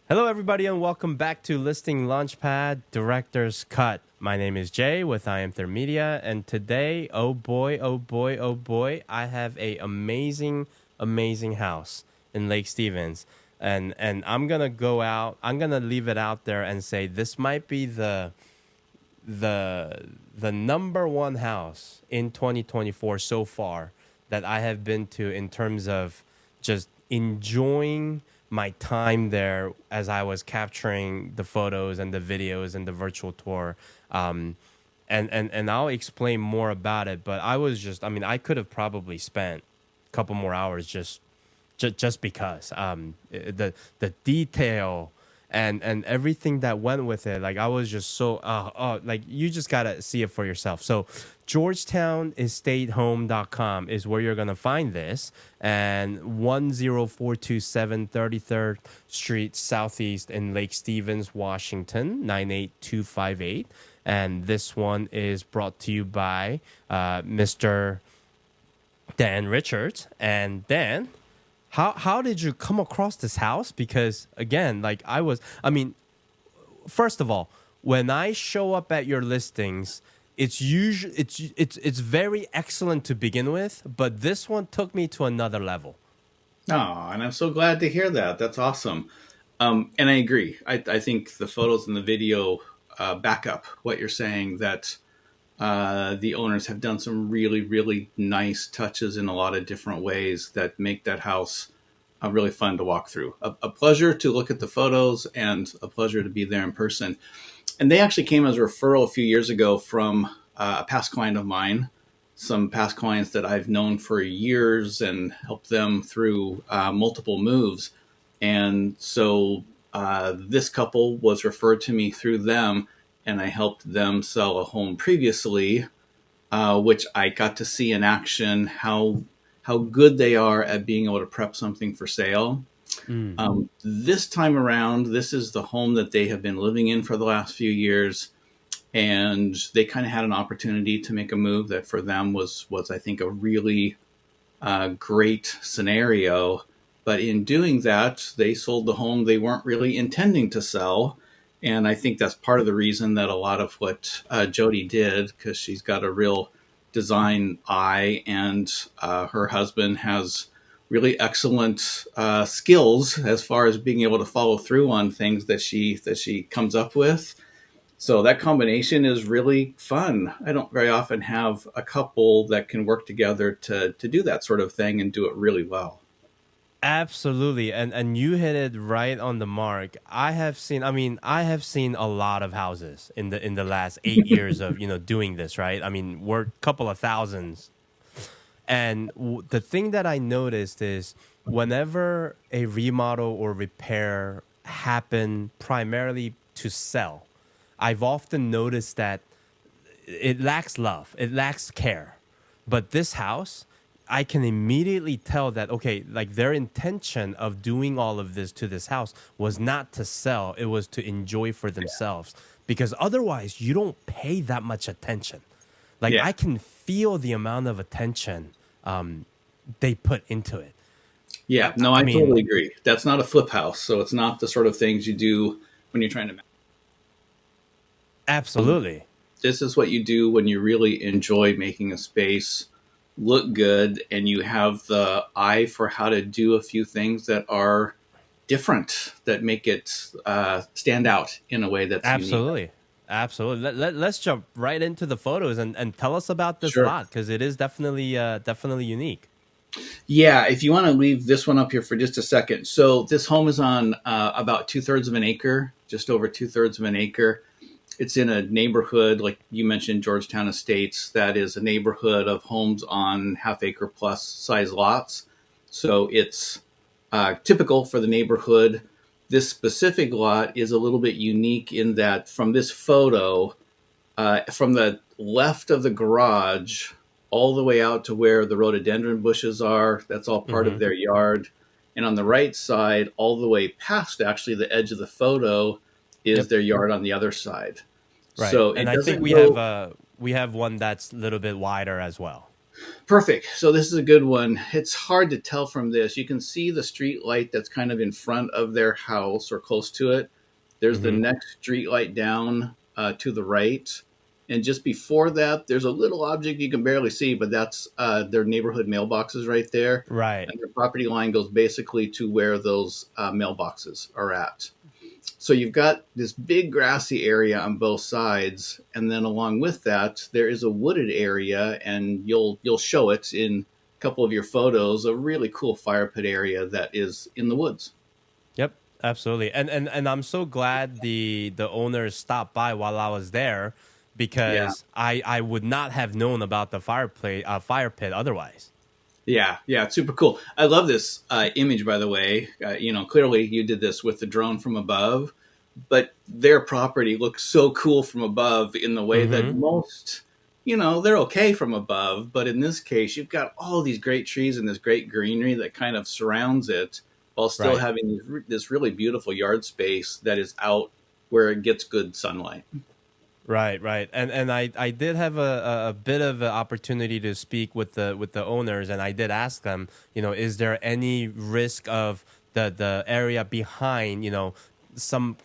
Hello, everybody, and welcome back to Listing Launchpad Director's Cut. My name is Jay with I Am Third Media, and today, oh boy, oh boy, oh boy, I have a amazing house in Lake Stevens, and I'm gonna go out. I'm gonna leave it out there and say this might be the the number one house in 2024 so far that I have been to in terms of just enjoying my time there as I was capturing the photos and the videos and the virtual tour. And I'll explain more about it, but I mean, I could have probably spent a couple more hours just because the detail and everything that went with it. Like I was just so like you just gotta see it for yourself. So georgetownestateHome.com is where you're gonna find this, and 10427 33rd Street Southeast in Lake Stevens, Washington 98258. And this one is brought to you by Mr. Dan Richards. And Dan, how did you come across this house? Because again, I mean, first of all, when I show up at your listings, it's usually it's very excellent to begin with, but this one took me to another level. Oh, and I'm so glad to hear that. That's awesome. And I agree. I think the photos and the video back up what you're saying, that the owners have done some really, really nice touches in a lot of different ways that make that house really fun to walk through. A pleasure to look at the photos and a pleasure to be there in person. And they actually came as a referral a few years ago from a past client of mine, some past clients that I've known for years and helped them through multiple moves. And so this couple was referred to me through them, and I helped them sell a home previously, which I got to see in action how good they are at being able to prep something for sale. Mm. This time around, this is the home that they have been living in for the last few years, and they kind of had an opportunity to make a move that for them was I think a really great scenario. But in doing that, they sold the home they weren't really intending to sell. And I think that's part of the reason that a lot of what Jody did, because she's got a real design eye, and her husband has really excellent skills as far as being able to follow through on things that she comes up with. So that combination is really fun. I don't very often have a couple that can work together to do that sort of thing and do it really well. Absolutely. And you hit it right on the mark. I have seen a lot of houses in the last 8 years of, doing this, right? I mean, we're a couple of thousands. And the thing that I noticed is whenever a remodel or repair happen primarily to sell, I've often noticed that it lacks love, it lacks care. But this house, I can immediately tell that, okay, like their intention of doing all of this to this house was not to sell, it was to enjoy for themselves. Because otherwise, you don't pay that much attention. Like Yeah. I can feel the amount of attention they put into it. Yeah. No, I I mean, totally agree. That's not a flip house. So it's not the sort of things you do when you're trying to. absolutely. This is what you do when you really enjoy making a space look good, and you have the eye for how to do a few things that are different, that make it stand out in a way that's unique. Absolutely. Absolutely. Let's jump right into the photos and tell us about this Sure. lot because it is definitely unique. Yeah, if you want to leave this one up here for just a second. So this home is on about 2/3 of an acre, just over 2/3 of an acre. It's in a neighborhood, like you mentioned, Georgetown Estates. That is a neighborhood of homes on half acre plus size lots. So it's typical for the neighborhood. This specific lot is a little bit unique in that from this photo, from the left of the garage all the way out to where the rhododendron bushes are, that's all part of Hmm. their yard. And on the right side, all the way past actually the edge of the photo, is Yep. their yard on the other side. Right. So And it I think doesn't go. we have one that's a little bit wider as well. Perfect. So this is a good one. It's hard to tell from this. You can see the street light that's kind of in front of their house or close to it. There's the Mm-hmm. next street light down to the right. And just before that, there's a little object you can barely see, but that's their neighborhood mailboxes right there. Right. And their property line goes basically to where those mailboxes are at. So you've got this big grassy area on both sides, and then along with that, there is a wooded area, and you'll show it in a couple of your photos. A really cool fire pit area that is in the woods. Yep, absolutely. And I'm so glad the owners stopped by while I was there Yeah, because I would not have known about the fire pit otherwise. yeah, it's super cool. I love this image, by the way. Clearly you did this with the drone from above, but their property looks so cool from above in the way that Mm-hmm. most, they're okay from above. But in this case, you've got all these great trees and this great greenery that kind of surrounds it while still Right. having this really beautiful yard space that is out where it gets good sunlight. Right, right, and I did have a bit of an opportunity to speak with the owners, and I did ask them, is there any risk of the area behind, some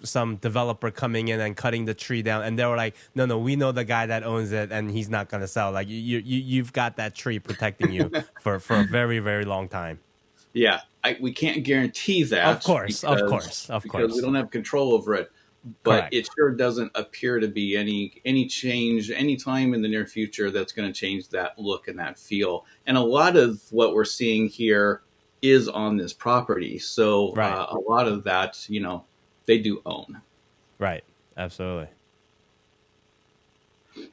developer coming in and cutting the tree down, and they were like, no, we know the guy that owns it, and he's not gonna sell. Like you've got that tree protecting you for a very very long time. Yeah, we can't guarantee Of that course, of course, of because we course. don't have control over it. But Correct. it sure doesn't appear to be any change any time in the near future that's going to change that look and that feel. And a lot of what we're seeing here is on this property, so Right, a lot of that, they do own. right, absolutely.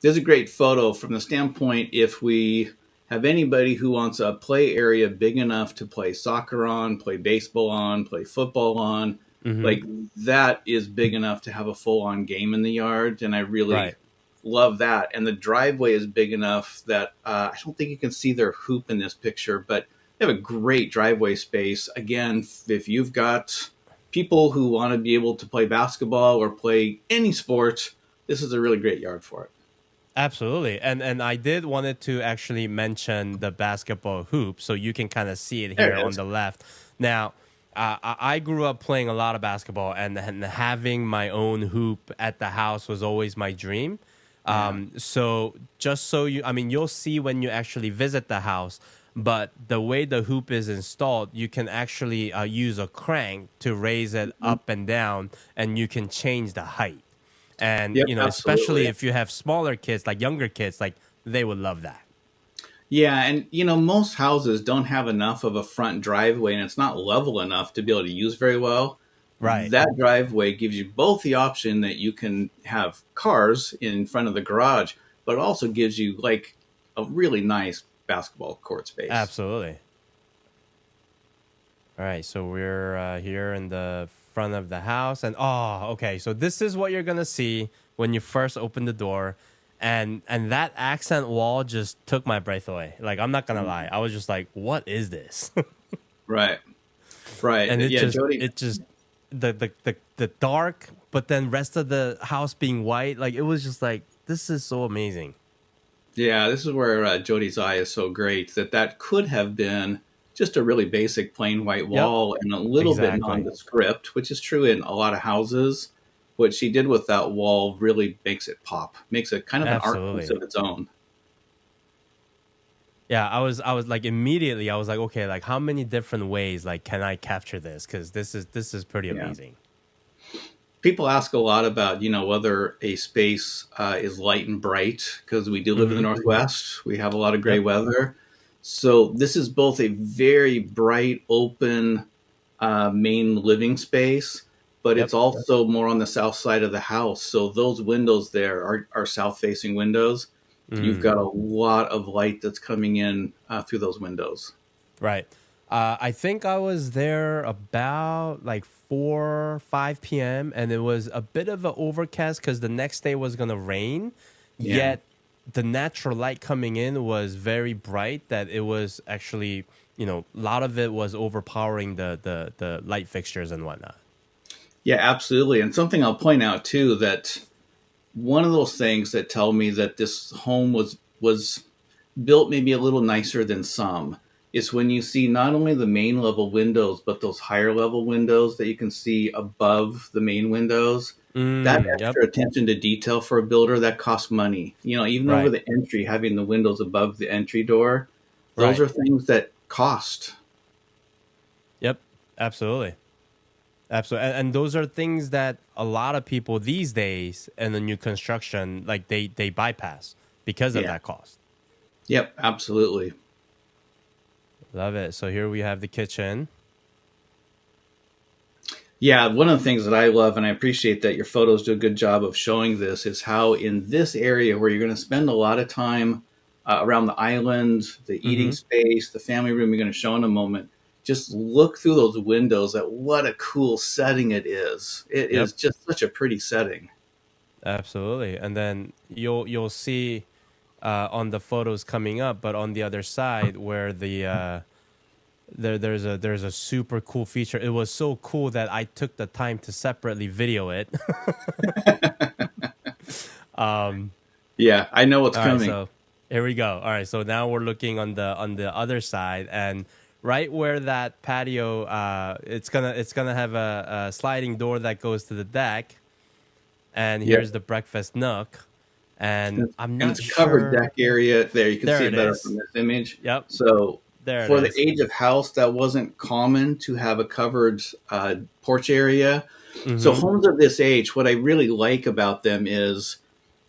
There's a great photo from the standpoint if we have anybody who wants a play area big enough to play soccer on, play baseball on, play football on, Mm-hmm. like that is big enough to have a full on game in the yard. And I really Right. love that. And the driveway is big enough that I don't think you can see their hoop in this picture, but they have a great driveway space. Again, if you've got people who want to be able to play basketball or play any sport, this is a really great yard for it. Absolutely. And I did wanted to actually mention the basketball hoop so you can kind of see it There here it on is. the left. Now, I grew up playing a lot of basketball and having my own hoop at the house was always my dream. Yeah. So just so I mean, you'll see when you actually visit the house, but the way the hoop is installed, you can actually use a crank to raise it Mhm. up and down, and you can change the height. And, Yep, especially absolutely. if you have smaller kids, like younger kids, like they would love that. Yeah, and most houses don't have enough of a front driveway and it's not level enough to be able to use very well. Right. That driveway gives you both the option that you can have cars in front of the garage, but it also gives you like a really nice basketball court space. Absolutely. All right. So we're here in the front of the house. And okay. So this is what you're going to see when you first open the door. And that accent wall just took my breath away. Like, I'm not going to lie. I was just like, what is this? Right. Right. And Yeah, Jody. it just, the dark, but then rest of the house being white. Like, it was just like, this is so amazing. Yeah, this is where Jody's eye is so great that could have been just a really basic plain white Yep. wall and a little bit Exactly. nondescript, which is true in a lot of houses. What she did with that wall really makes it pop, makes it kind of an art piece Absolutely. of its own. Yeah, I was like immediately I was like, okay, like how many different ways like can I capture this? Because this is pretty Yeah. amazing. People ask a lot about, whether a space is light and bright because we do live in the Mm-hmm. Northwest. We have a lot of gray Yep. weather. So this is both a very bright, open main living space, but Yep. it's also more on the south side of the house. So those windows there are south facing windows. You've Mm. got a lot of light that's coming in through those windows. Right. I think I was there about like 4 5 p.m. and it was a bit of an overcast because the next day was gonna rain. Yeah. Yet the natural light coming in was very bright that it was actually a lot of it was overpowering the light fixtures and whatnot. Yeah, absolutely. And something I'll point out too that one of those things that tell me that this home was built maybe a little nicer than some is when you see not only the main level windows, but those higher level windows that you can see above the main windows. That Yep. extra attention to detail for a builder, that costs money. Even over Right. the entry, having the windows above the entry door, those Right. are things that cost. Yep. Absolutely. Absolutely. And those are things that a lot of people these days in the new construction, like they bypass because of Yeah. that cost. Yep, absolutely. Love it. So here we have the kitchen. Yeah, one of the things that I love, and I appreciate that your photos do a good job of showing this, is how in this area where you're going to spend a lot of time around the island, the eating Mm-hmm. space, the family room you're going to show in a moment, just look through those windows at what a cool setting it is. It Yep. is just such a pretty setting. Absolutely. And then you'll see on the photos coming up, but on the other side where the there's a super cool feature. It was so cool that I took the time to separately video it. um, Yeah, I know what's all right, coming. so here we go. All right, so now we're looking on the other side, and right where that patio, it's gonna have a sliding door that goes to the deck, and Yeah, here's the breakfast nook, and I'm and not it's a covered sure. deck area there. You can There see it it better is. from this image. Yep, So there it for the is. age of house, that wasn't common to have a covered porch area. So Mm-hmm. homes of this age, what I really like about them is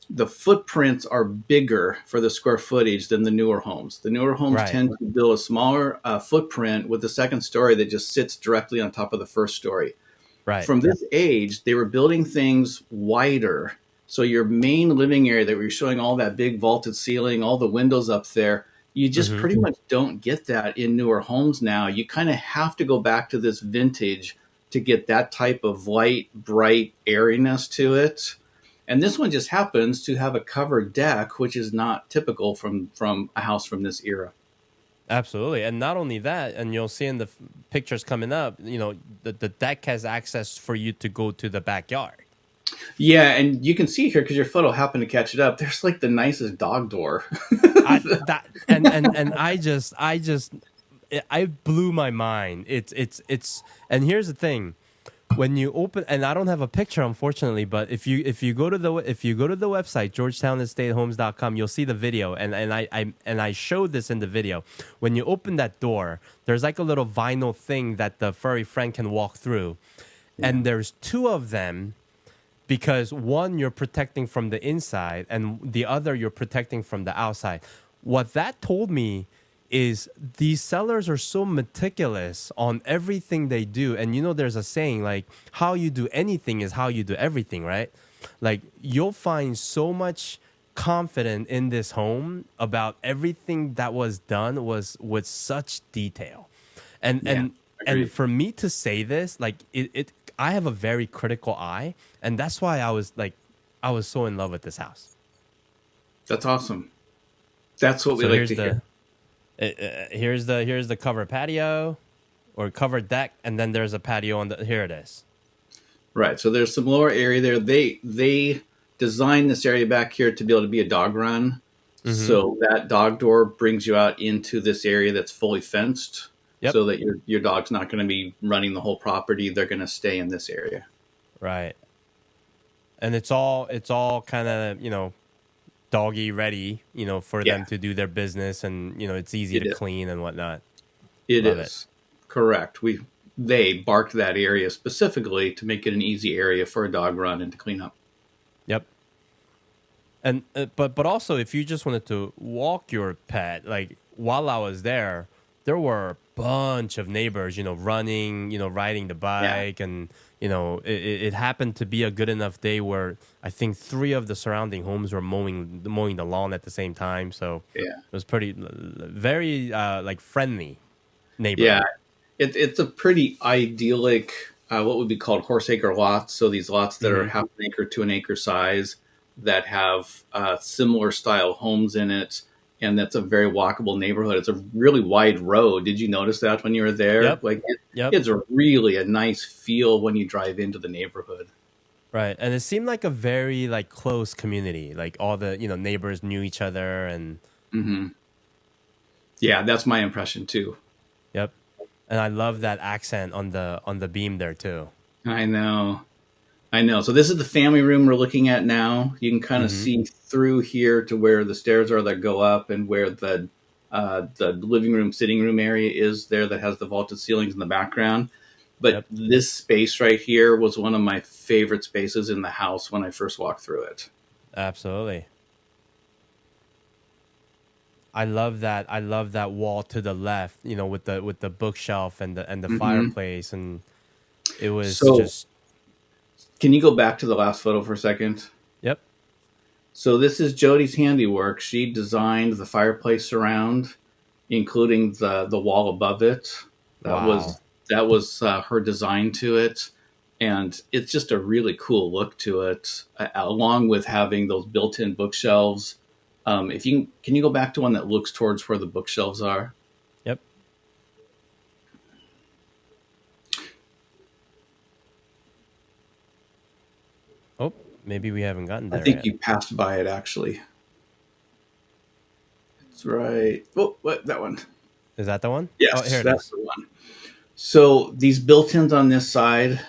the footprints are bigger for the square footage than the newer homes. The newer homes Right, tend to build a smaller footprint with the second story that just sits directly on top of the first story. right. From this age, they were building things wider. So your main living area that we're showing all that big vaulted ceiling, all the windows up there, you just Mm-hmm. pretty much don't get that in newer homes now. You kind of have to go back to this vintage to get that type of light, bright airiness to it. And this one just happens to have a covered deck, which is not typical from a house from this era. Absolutely. And not only that, and you'll see in the pictures coming up, the deck has access for you to go to the backyard. Yeah, and you can see here because your photo happened to catch it up. There's like the nicest dog door. I that and I blew my mind. It's and here's the thing. When you open, and I don't have a picture unfortunately, but if you go to the website georgetownestatehomes.com, you'll see the video, and I showed this in the video. When you open that door, there's like a little vinyl thing that the furry friend can walk through, Yeah. and there's two of them, because one you're protecting from the inside and the other you're protecting from the outside. What that told me is these sellers are so meticulous on everything they do. And there's a saying like, how you do anything is how you do everything, right? Like, you'll find so much confident in this home about everything that was done was with such detail. and Yeah, and and agreed. for me to say this, like, it I have a very critical eye, and that's why I was so in love with this house. That's awesome. That's what we So like to hear. here's the covered patio or covered deck, and then there's a patio on the here it is. Right. So there's some lower area there. They designed this area back here to be able to be a dog run. Mm-hmm. So that dog door brings you out into this area that's fully fenced, Yep. so that your dog's not going to be running the whole property. They're going to stay in this area. Right. And it's all kind of doggy ready, for Yeah, them to do their business, and it's easy it to is. clean and whatnot. It Love it. is correct. They barked that area specifically to make it an easy area for a dog run and to clean up. Yep. And but also, if you just wanted to walk your pet, like, while I was there were a bunch of neighbors, running, riding the Yeah, bike, and it happened to be a good enough day where I think three of the surrounding homes were mowing the lawn at the same time. So yeah, it was pretty very like friendly yeah. neighborhood. It's a pretty idyllic, what would be called horse acre lots. So these lots that are Hmm. half an acre to an acre size that have similar style homes in it. And that's a very walkable neighborhood. It's a really wide road. Did you notice that when you were there? Yep. Like Yep. it's a really a nice feel when you drive into the neighborhood. Right. And it seemed like a very like close community. Like all the neighbors knew each other, and Hmm. Yeah, that's my impression too. Yep. And I love that accent on the beam there too. I know. I know. So this is the family room we're looking at now. You can kind of Mm-hmm. see through here to where the stairs are that go up, and where the living room, sitting room area is there that has the vaulted ceilings in the background. But Yep. this space right here was one of my favorite spaces in the house when I first walked through it. Absolutely. I love that. I love that wall to the left, with the bookshelf and the Hmm. fireplace, and it was So, just. can you go back to the last photo for a second? Yep. So this is Jody's handiwork. She designed the fireplace surround, including the wall above it. That Wow. was her design to it, and it's just a really cool look to it, along with having those built-in bookshelves. If you can you go back to one that looks towards where the bookshelves are? Yep. Oh, maybe we haven't gotten I there think yet. you passed by it actually. It's right. Oh, what that one? Is that the one? Oh, here Yes, it that's is. the one. So these built-ins on this side,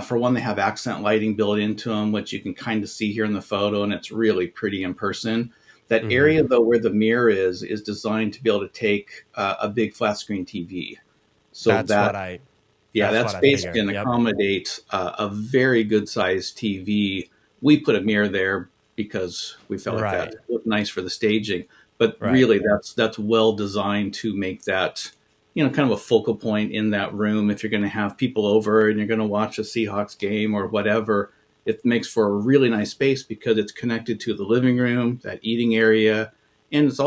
for one, they have accent lighting built into them, which you can kind of see here in the photo, and it's really pretty in person. That Mm-hmm. area, though, where the mirror is designed to be able to take a big flat screen TV. So That's that, what I. yeah, That's that what I space figured. can Yep. accommodate a very good sized TV. We put a mirror there because we felt like that Right. looked nice for the staging. But Right. really, that's well designed to make that, kind of a focal point in that room. If you're going to have people over and you're going to watch a Seahawks game or whatever, it makes for a really nice space because it's connected to the living room, that eating area, and it's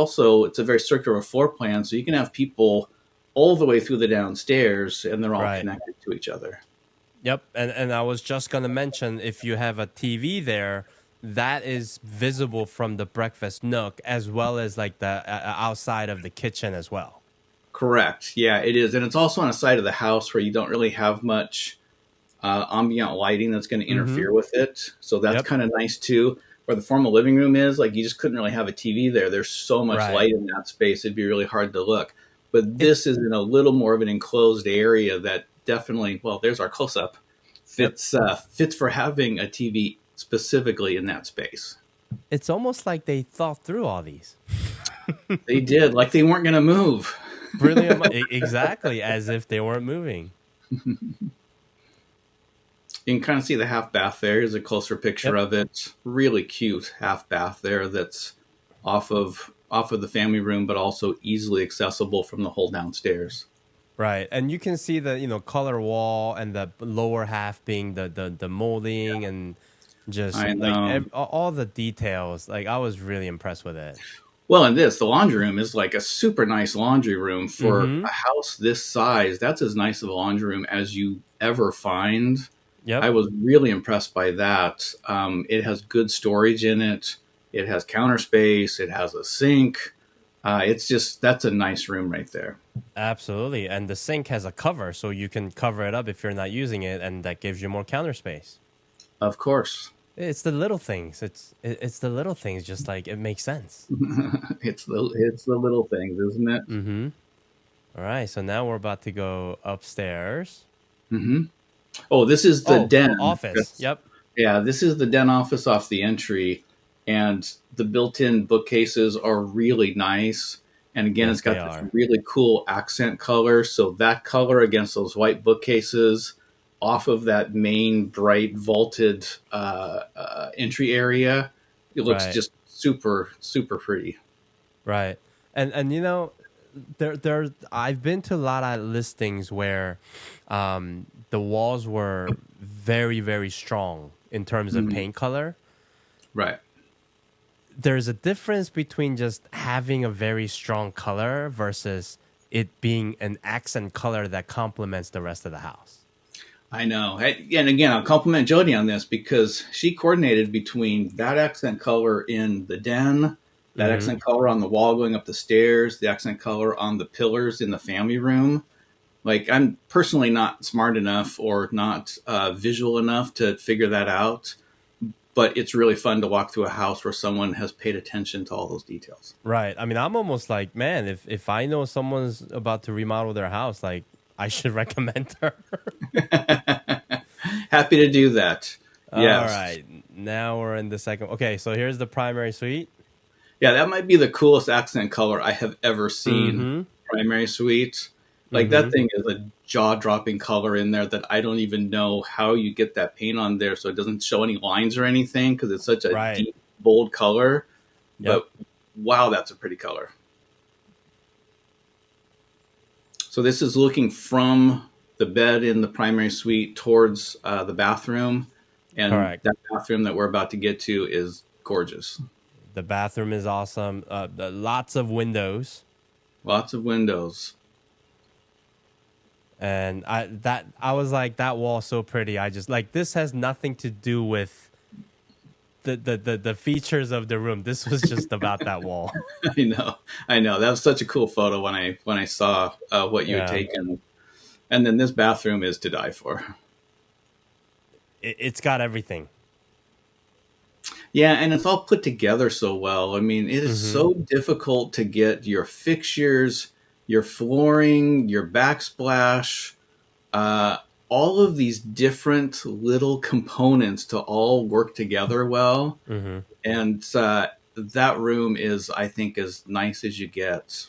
a very circular floor plan, so you can have people all the way through the downstairs, and they're all Right. connected to each other. Yep. And I was just gonna mention, if you have a TV there, that is visible from the breakfast nook as well as like the outside of the kitchen as well. Correct. Yeah, it is, and it's also on a side of the house where you don't really have much ambient lighting that's going to Mm-hmm. interfere with it. So that's Yep. kind of nice too. Where the formal living room is, like you just couldn't really have a TV there. There's so much Right. light in that space; it'd be really hard to look. But It. this is in a little more of an enclosed area that definitely, well, there's our close up, Yep. fits for having a TV specifically in that space. It's almost like they thought through all these. They did, like they weren't going to move. Brilliant. Exactly, as if they weren't moving. You can kind of see the half bath there. Here's a closer picture Yep. of it. Really cute half bath there that's off of the family room, but also easily accessible from the whole downstairs. Right. And you can see the, color wall and the lower half being the molding and just I like know. all the details. Like I was really impressed with it. Well, and the laundry room is like a super nice laundry room for Mm-hmm. a house this size. That's as nice of a laundry room as you ever find. I Yep. was really impressed by that. It has good storage in it. It has counter space. It has a sink. That's a nice room right there. Absolutely. And the sink has a cover, so you can cover it up if you're not using it, and that gives you more counter space. Of course. It's the little things. It's the little things. Just like it makes sense. It's the little things, isn't it? Mm-hmm. All right. So now we're about to go upstairs. Hmm. Oh, this is the Oh, den. office. Yep. Yeah, this is the den office off the entry, and the built-in bookcases are really nice. And again, it's Yes, they got this are. really cool accent color. So that color against those white bookcases, off of that main bright vaulted entry area, it looks Right. just super super pretty. Right. And there I've been to a lot of listings where the walls were very very strong in terms of Mhm. paint color. Right. There's a difference between just having a very strong color versus it being an accent color that complements the rest of the house. I know. And again, I'll compliment Jody on this because she coordinated between that accent color in the den, that Mhm. accent color on the wall going up the stairs, the accent color on the pillars in the family room. Like, I'm personally not smart enough or not visual enough to figure that out. but it's really fun to walk through a house where someone has paid attention to all those details. Right. I mean, I'm almost like, man, if I know someone's about to remodel their house, like I should recommend her. Happy to do that. All Yes. right. Now we're in the second. Okay, so here's the primary suite. Yeah, that might be the coolest accent color I have ever seen. Mm-hmm. Primary suite. Like Mm-hmm. that thing is a jaw-dropping color in there that I don't even know how you get that paint on there so it doesn't show any lines or anything because it's such a Right. deep, bold color. Yep. But wow, that's a pretty color. So this is looking from the bed in the primary suite towards the bathroom. And Correct. that bathroom that we're about to get to is gorgeous. The bathroom is awesome. Lots of windows. Lots of windows. And I was like, that wall's so pretty. I just like, this has nothing to do with the features of the room. This was just about that wall. I know. That was such a cool photo when I saw what you had Yeah. taken. And then this bathroom is to die for. It's got everything. Yeah, and it's all put together so well. I mean, it is Mm-hmm. so difficult to get your fixtures, your flooring, your backsplash, uh, all of these different little components to all work together well. Mm-hmm. And that room is, I think, as nice as you get.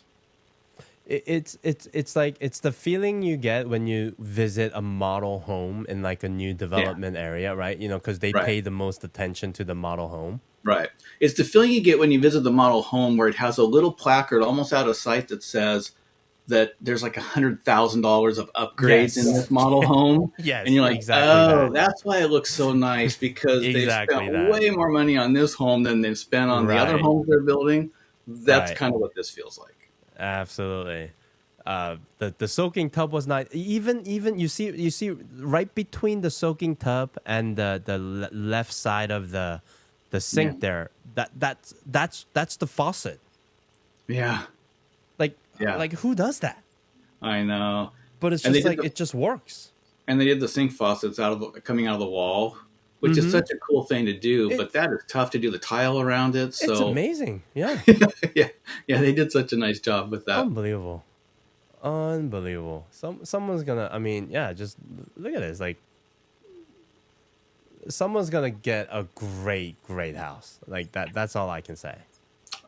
It's like it's the feeling you get when you visit a model home in like a new Yeah, development area, right? You know, because they right. pay the most attention to the model home. Right. It's the feeling you get when you visit the model home where it has a little placard almost out of sight that says that there's like $100,000 of upgrades in Yes. this model home. And Yes, you're like, exactly oh, that. that's why it looks so nice because they've spent Exactly that. way more money on this home than they've spent on the other Right. homes they're building. That's Right. kind of what this feels like. Absolutely. The soaking tub was nice. Even you see right between the soaking tub and the left side of the Yeah. sink there. That's the faucet. Yeah. Like Yeah. like who does that? I know. But it's And they just did like it just works. the sink faucets coming out of the wall, which is Mm-hmm. such a cool thing to do, but It's that is tough to do the tile around it. it's So amazing. Yeah. yeah, yeah, they did such a nice job with that. Unbelievable. Unbelievable. Someone's gonna. I mean, yeah. Just look at this. Like someone's gonna get a great house. Like that. That's all I can say.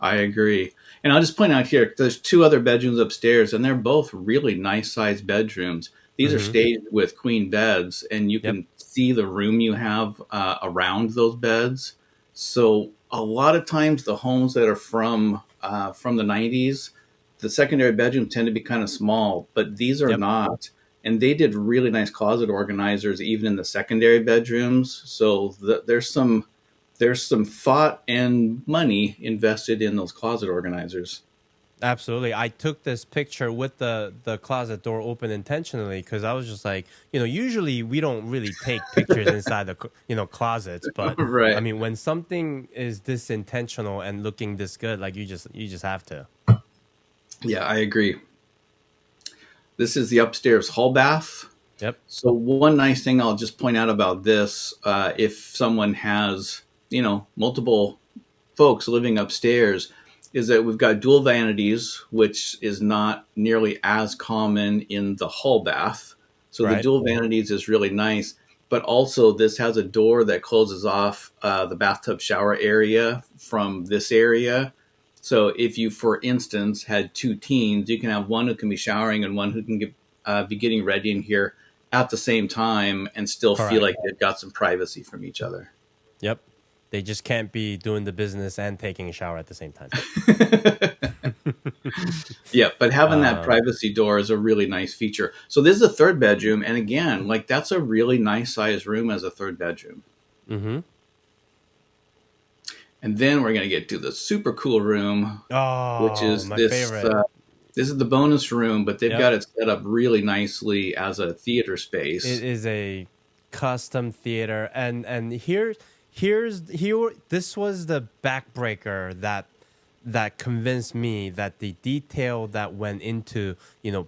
I agree. And I'll just point out here, there's two other bedrooms upstairs, and they're both really nice sized bedrooms. These are Mm-hmm. staged with queen beds, and you Yep. can see the room you have around those beds. So a lot of times, the homes that are from the '90s, the secondary bedrooms tend to be kind of small, but these are Yep. not. And they did really nice closet organizers even in the secondary bedrooms. So there's some thought and money invested in those closet organizers. Absolutely. I took this picture with the closet door open intentionally because I was just like, usually we don't really take pictures inside the closets, but I Right. mean, when something is this intentional and looking this good, like you just have to. Yeah, I agree. This is the upstairs hall bath. Yep. So one nice thing I'll just point out about this, if someone has, multiple folks living upstairs, is that we've got dual vanities, which is not nearly as common in the hall bath. So the Right. dual vanities is really nice. But also, this has a door that closes off the bathtub shower area from this area. So if you, for instance, had two teens, you can have one who can be showering and one who can be getting ready in here at the same time and still feel Correct. like they've got some privacy from each other. Yep. They just can't be doing the business and taking a shower at the same time. Yeah, but having that Um, privacy door is a really nice feature. So this is a third bedroom, and again, like that's a really nice sized room as a third bedroom. mm-hmm. And then we're going to get to the super cool room, which Oh, is my this. favorite. This is the bonus room, but they've Yep. got it set up really nicely as a theater It space. is a custom theater, and here this was the backbreaker that convinced me that the detail that went into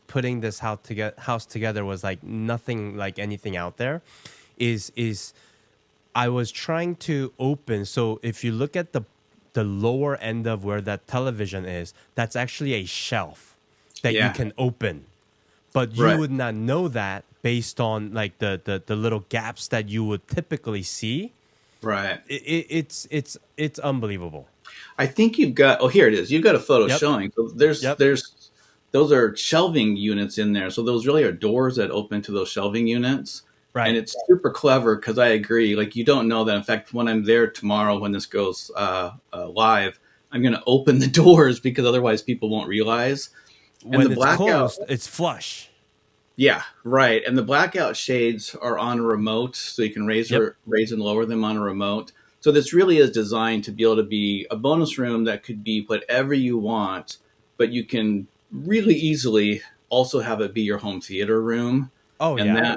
putting this house together was like nothing like anything out there. Is I was trying to open. So if you look at the lower end of where that television is, that's actually a shelf that you Yeah. can open. But you Right. would not know that based on like the little gaps that you would typically see. Right. It's unbelievable. I think you've got. Oh, here it is. You've got a photo Yep. showing. So there's Yep. there's those are shelving units in there. So those really are doors that open to those shelving units. And Right. it's super clever because I agree. Like you don't know that. In fact, when I'm there tomorrow, when this goes live, I'm going to open the doors because otherwise people won't realize. And the When it's blackout, closed, it's flush. yeah, right. And the blackout shades are on a remote, so you can Yep. raise and lower them on a remote. So this really is designed to be able to be a bonus room that could be whatever you want, but you can really easily also have it be your home theater room. Oh And yeah.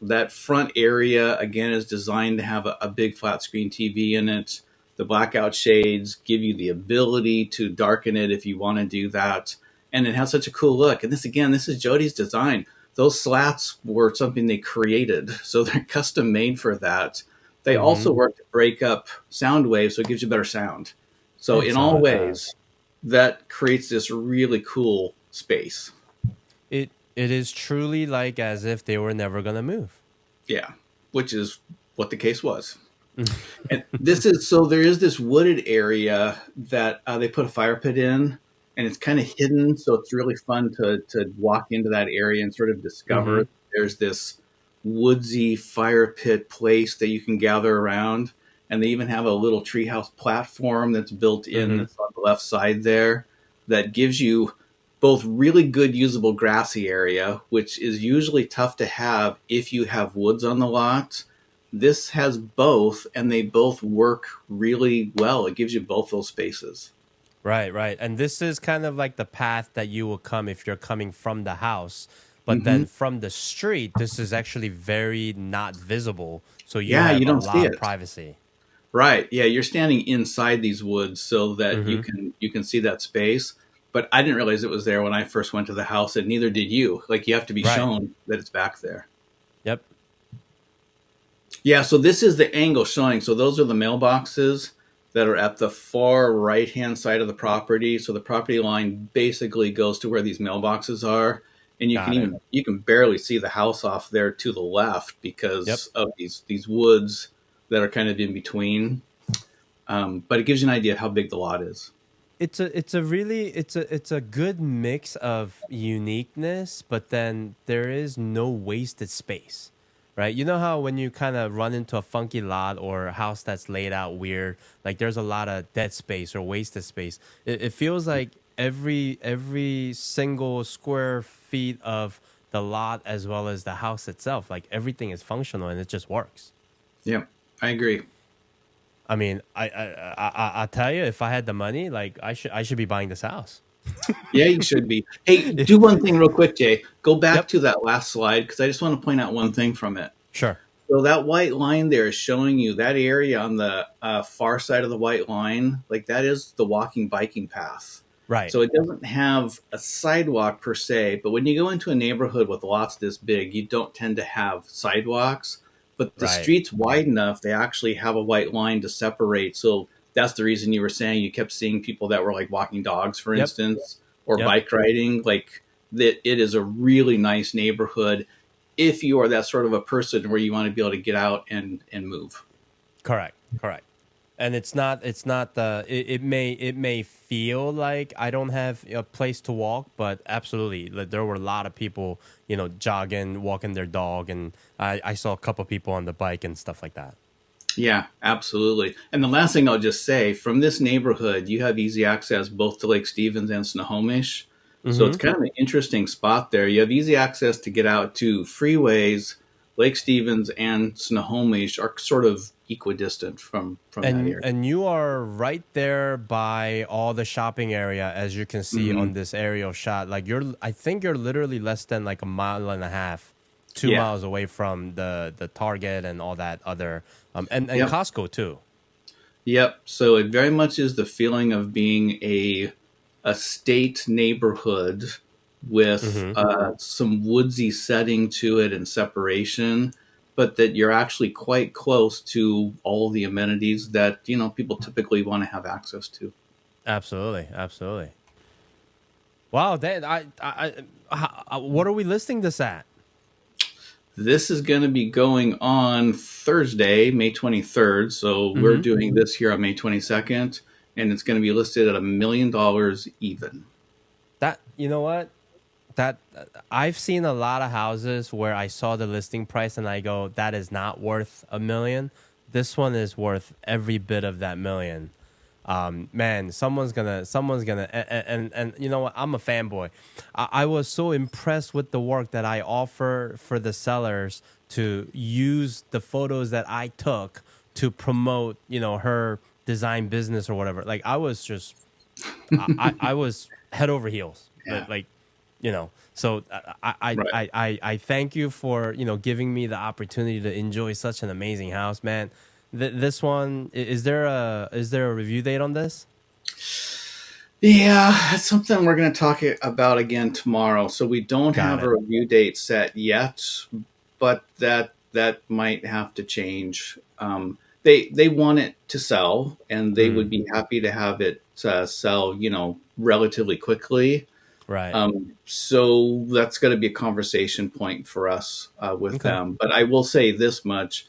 that front area again is designed to have a big flat screen TV in it. The blackout shades give you the ability to darken it if you want to do that. And it has such a cool look. And this again, this is Jody's design. Those slats were something they created, so they're custom made for that. They also Mm-hmm. work to break up sound waves, so it gives you better sound. So in all It does. ways, that creates this really cool space. It is truly like as if they were never gonna move. Yeah, which is what the case was. And this is so there is this wooded area that they put a fire pit in, and it's kind of hidden. So it's really fun to walk into that area and sort of Mm-hmm. discover there's this woodsy fire pit place that you can gather around. And they even have a little treehouse platform that's built in Mm-hmm. that's on the left side there that gives you both really good usable grassy area, which is usually tough to have if you have woods on the lot. This has both, and they both work really well. It gives you both those spaces. Right, right. And this is kind of like the path that you will come if you're coming from the house. But Hmm. then from the street, this is actually very not visible. So you Yeah, have you a don't see lot of it. privacy. Right. Yeah, you're standing inside these woods so that Mm-hmm. you can see that space. But I didn't realize it was there when I first went to the house, and neither did you. Like you have to be Right. shown that it's back there. Yep. Yeah, so this is the angle showing. So those are the mailboxes that are at the far right hand side of the property. So the property line basically goes to where these mailboxes are. And Got it. you can barely see the house off there to the left Yep. because of these woods that are kind of in between. But it gives you an idea of how big the lot is. It's a good mix of uniqueness, but then there is no wasted space, right? You know how when you kind of run into a funky lot or a house that's laid out weird, like there's a lot of dead space or wasted space. It feels like every single square feet of the lot as well as the house itself, like everything is functional and it just works. Yeah, I agree. I mean, I tell you, if I had the money, like I should be buying this house. Yeah, you should be. Hey, do one thing real quick, Jay. Go back Yep. to that last slide because I just want to point out one thing from it. Sure. So that white line there is showing you that area on the far side of the white line, like that is the walking biking path. Right. So it doesn't have a sidewalk per se, but when you go into a neighborhood with lots this big, you don't tend to have sidewalks. But the Right. street's wide enough, they actually have a white line to separate. So that's the reason you were saying you kept seeing people that were like walking dogs, for Yep. instance, or Yep. bike riding. Like that, it is a really nice neighborhood if you are that sort of a person where you want to be able to get out and move. Correct. Correct. And it's not the it may feel like I don't have a place to walk, but absolutely, like, there were a lot of people, jogging, walking their dog, and I saw a couple people on the bike and stuff like that. Yeah, absolutely. And the last thing I'll just say from this neighborhood, you have easy access both to Lake Stevens and Snohomish. So it's Mm-hmm. kind of an interesting spot there. You have easy access to get out to freeways. Lake Stevens and Snohomish are sort of equidistant from that And area. and you are right there by all the shopping area, as you can see on Hmm. this aerial shot. Like I think you're literally less than like a mile and a half, two Yeah. miles away from the Target and all that other, and Yep. Costco too. Yep. So it very much is the feeling of being a state neighborhood with Mm-hmm. some woodsy setting to it and separation. but that you're actually quite close to all the amenities that, people typically want to have access to. Absolutely, absolutely. Wow, that what are we listing this at? This is going to be going on Thursday, May 23rd. So we're Mm-hmm. doing this here on May 22nd, and it's going to be listed at $1 million even. That, you know what? That I've seen a lot of houses where I saw the listing price and I go, that is not worth a million. This one is worth every bit of that million. Man, someone's gonna, and you know what? I'm a fanboy. I was so impressed with the work that I offer for the sellers to use the photos that I took to promote, her design business or whatever. Like I was just, I was head over heels, Yeah. like, So Right. I thank you for giving me the opportunity to enjoy such an amazing house, man. This one, is there a review date on this? Yeah, that's something we're going to talk about again tomorrow. So we don't Got have a it. review date set yet, but that might have to change. They want it to sell, and they would Mm, be happy to have it sell, relatively quickly. right. So that's going to be a conversation point for us with Okay. them. But I will say this much: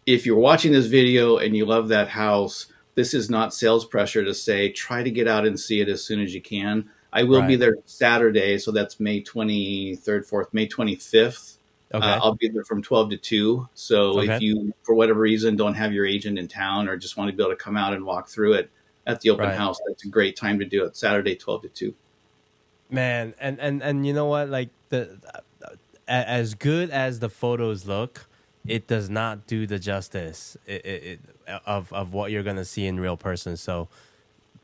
if you're watching this video and you love that house, this is not sales pressure to say try to get out and see it as soon as you can. I will be Right. there Saturday, so that's May 23rd, 4th, May 25th. Okay. I'll be there from 12 to 2. So if Okay. you, for whatever reason, don't have your agent in town or just want to be able to come out and walk through it at the open Right. house, that's a great time to do it. Saturday, 12 to 2. Man, and you know what? Like as good as the photos look, it does not do the justice of what you're gonna see in real person. So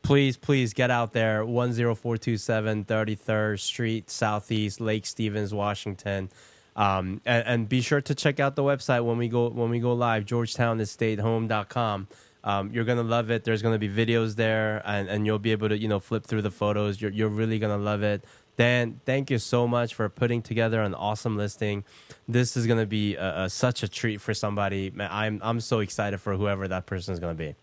please get out there. 10427 33rd Street, Southeast, Lake Stevens, Washington. And be sure to check out the website when we go live, georgetownestateHome.com. You're gonna love it. There's gonna be videos there, and you'll be able to flip through the photos. You're really gonna love it. Dan, thank you so much for putting together an awesome listing. This is gonna be such a treat for somebody. Man, I'm so excited for whoever that person is gonna be.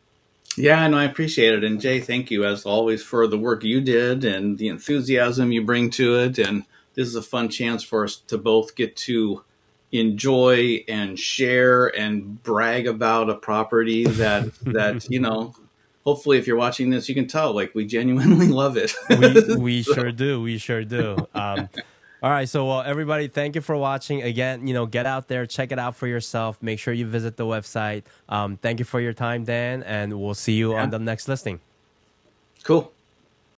Yeah, no, I appreciate it. And Jay, thank you as always for the work you did and the enthusiasm you bring to it. And this is a fun chance for us to both get to enjoy and share and brag about a property that hopefully if you're watching this, you can tell like we genuinely love it. We So, sure do. We sure do. All right, so everybody, thank you for watching. Again, get out there, check it out for yourself. Make sure you visit the website. Thank you for your time, Dan, and we'll see you yeah, on the next listing. cool.